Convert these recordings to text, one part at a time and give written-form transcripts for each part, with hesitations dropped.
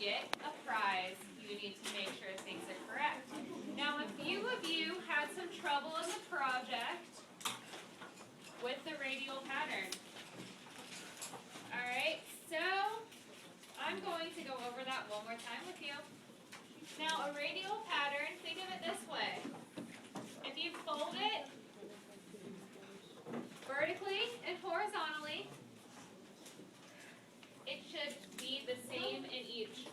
get a prize, you need to make sure things are correct. Now, a few of you had some trouble in the project with the radial pattern. Alright, so I'm going to go over that one more time with you. Now, a radial pattern, think of it this way. If you fold it vertically and horizontally, it should be the same in each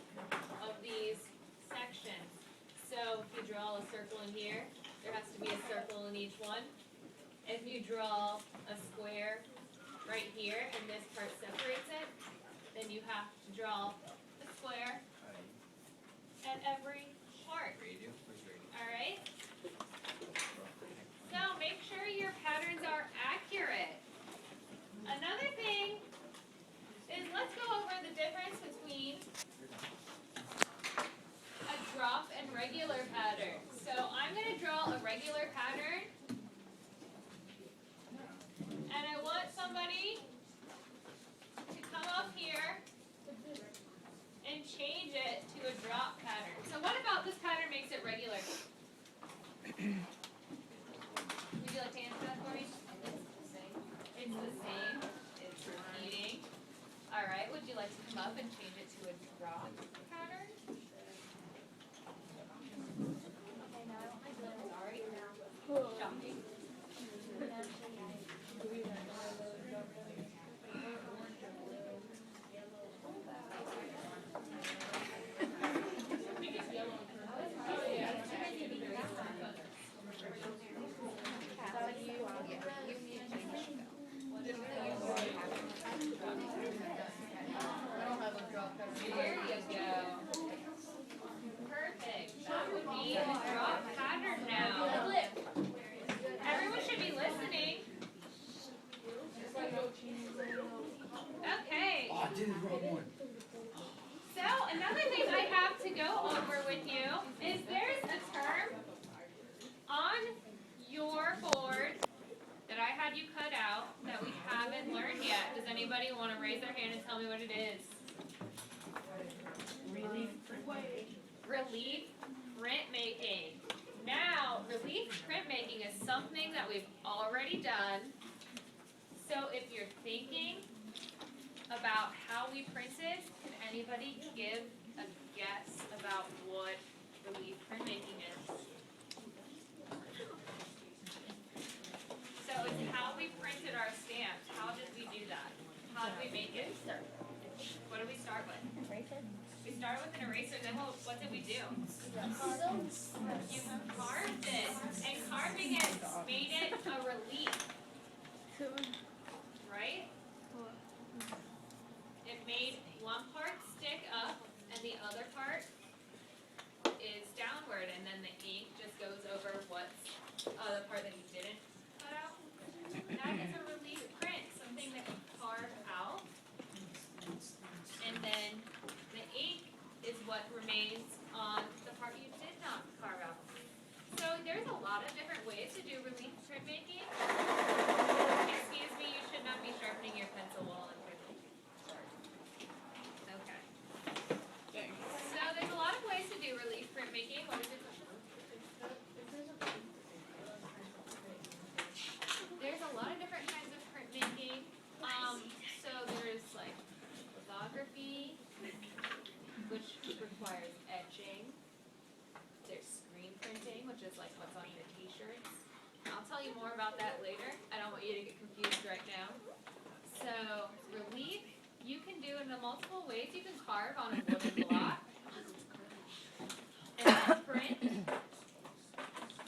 of these sections. So if you draw a circle in here, there has to be a circle in each one. If you draw a square right here and this part separates it, then you have to draw a square at every part. Alright? So make sure your patterns are accurate. Another thing is, let's go over the difference between a drop and regular pattern. So I'm going to draw a regular pattern, and I want somebody to come up here and change it to a drop pattern. So what about this pattern makes it regular? Would you like to answer that for me? It's the same. It's the same. It's repeating. Alright, would you like to come up and change it to a drop pattern? Sorry. Shocking. There you go. Perfect. That would be a drop pattern now. Everyone should be listening. Okay. Oh, I did the wrong one. So another thing I have to go over with you is there's a term on your board that I had you cut out that we haven't learned yet. Does anybody want to raise their hand and tell me what it is? Relief printmaking. Now, relief printmaking is something that we've already done. So if you're thinking about how we printed, can anybody give a guess about what relief printmaking is? So it's how we printed our stamps. How did we do that? How did we make it? What did we start with? Eraser? We started with an eraser, then what did we do? You carved it, and carving it made it a relief, right? It made one part stick up, and the other part is downward, and then the ink just goes over what's the part that you didn't cut out. That is a relief print, something that you carve out, and then the ink is what remains on the part you did not carve out. So there's a lot of different ways to do relief printmaking. Excuse me, you should not be sharpening your pencil while I'm printing. Okay. So there's a lot of ways to do relief printmaking. What is your question? There's a lot of different kinds of printmaking. So there's like lithography, which requires etching. There's screen printing, which is like what's on your t-shirts. I'll tell you more about that later. I don't want you to get confused right now. So relief, you can do in multiple ways. You can carve on a wooden block and then print.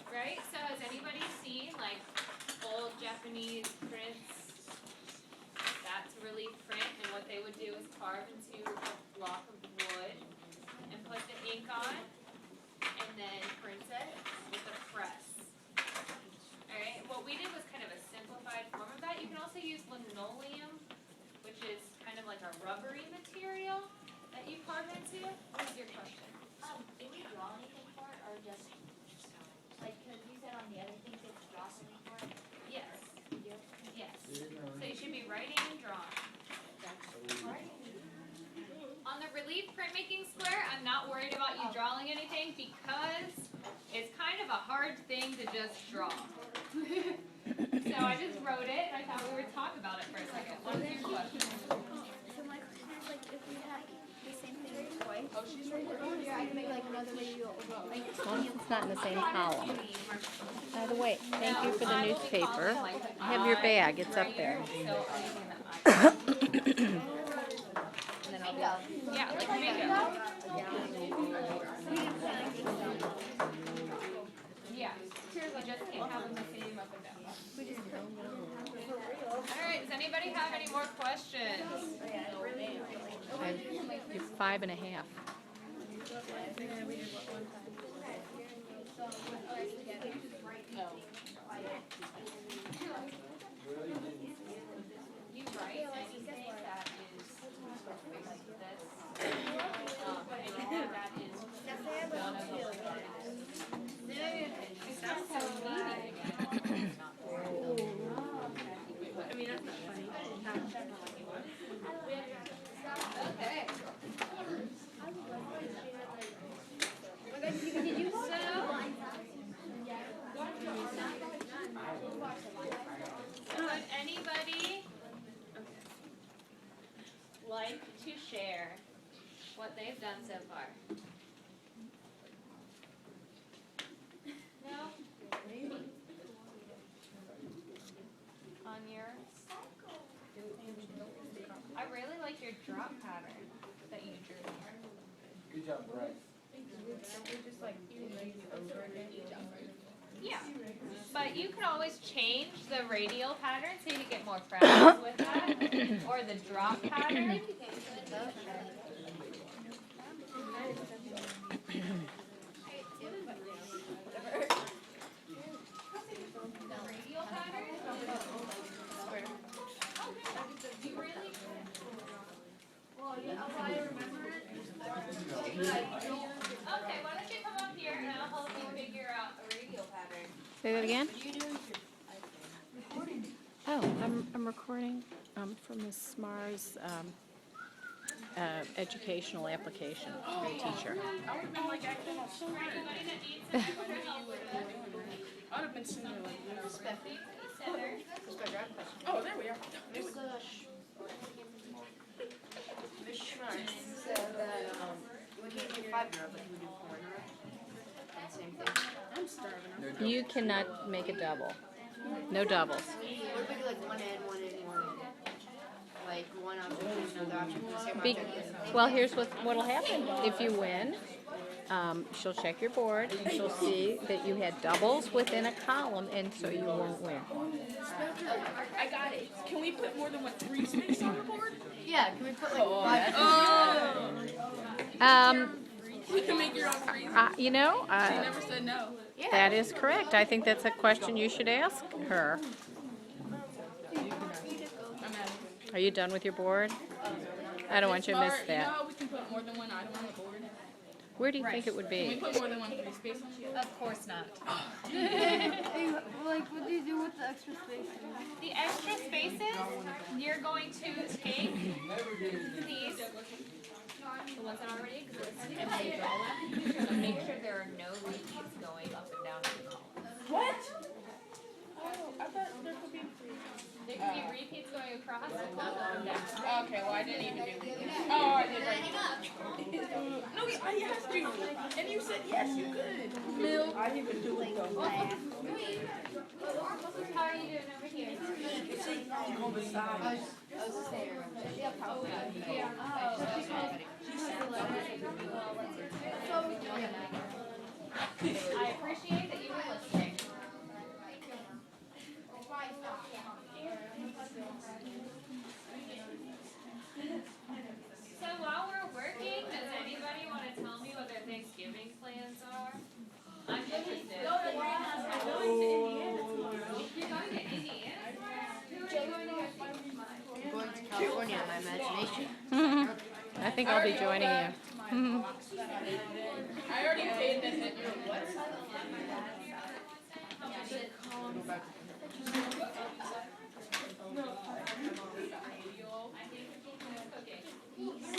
Right? So has anybody seen like old Japanese prints? That's a relief print, and what they would do is carve into a block of wood and put the ink on, and then print it with a press. Alright, what we did was kind of a simplified form of that. You can also use linoleum, which is kind of like a rubbery material that you carve into. What is your question? Did we draw anything for it, or just, like, because you said on the other things it's draw something for it? Yes. We do? Yes. So you should be writing and drawing. On the relief printmaking square, I'm not worried about you drawing anything because it's kind of a hard thing to just draw. So I just wrote it and I thought we would talk about it for a second. What is your question? So my question is like if we have the same thing twice, I can make like another radio like Well, it's not in the same column. By the way, thank you for the newspaper. Have your bag, it's up there. Yeah, like mango. Yeah, we just can't have them the same up and down. Alright, does anybody have any more questions? You're 5.5. You write anything that is like this. That is one of those letters. It sounds so meaty again. I mean that's not funny. Okay. Did you Would anybody like to share what they've done so far? No? On yours? I really like your drop pattern that you drew. Good job, Bryce. Yeah, but you can always change the radial pattern so you get more practice with that, or the drop pattern. The radial pattern? You really? Okay, why don't you come up here and I'll help you figure out a radial pattern. Say that again? Oh, I'm recording from the SMARS educational application for the teacher. I would have been like acting all For anybody that needs some extra help with it. I would have been sitting there like, Center. oh, there we are. Miss Schmartz said that we can't do 5-year-old, but we do 4-year-old. Same thing. I'm starving. You cannot make a double. No doubles. What if we do like one in, one in, one in? Like one object and another object, the same Be- object. well, here's what'll happen. If you win, she'll check your board and she'll see that you had doubles within a column, and so you won't win. I got it. Can we put more than 3 spaces on the board? Yeah, can we put like 5? Oh. You can make your own reason. You know, She never said no. that is correct. I think that's a question you should ask her. I'm out of here. Are you done with your board? I don't want you to miss Smart, that. You know, we can put more than one item on the board. Where do you think it would Can we be? put more than 3 spaces? Of course not. like what do you do with the extra space? The extra spaces, you're going to take these, the ones that already exist, and redraw them, and make sure there are no repeats going up and down in the column. What? Oh, I thought there could be. There could be repeats going across and not up and down. Okay, well, I didn't even do it. Oh, I did right. No, I asked you, and you said yes, you could. Milk. I didn't even do it though. How are you doing over here? I appreciate that you were listening. So while we're working, does anybody want to tell me what their Thanksgiving plans are? I'm interested. You're going to Indiana? Who are you going to go see? Going to California, my imagination. I think I'll be joining you. I already paid this at your what? Cooking. Well, the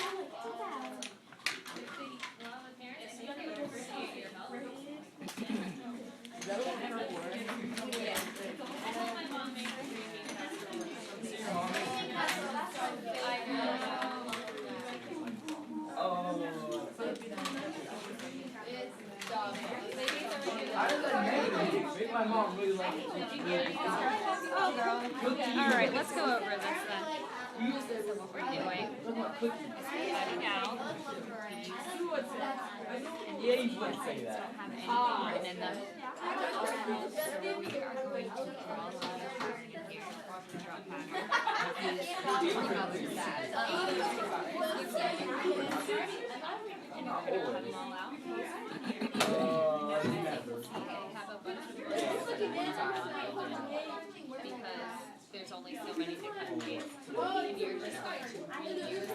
parents, I think they would appreciate your help. Is that what her word? I told my mom make her 3 meat How does that make my mom really like it. All right, let's go over this then. So what we're doing is cutting out Yeah, you would say that. have anything written in them. So we are going to draw a little pattern in here. Draw a pattern. And we're going to cut them all out. Have a bunch of rows because there's only so many to cut and paste. And you're just going to reuse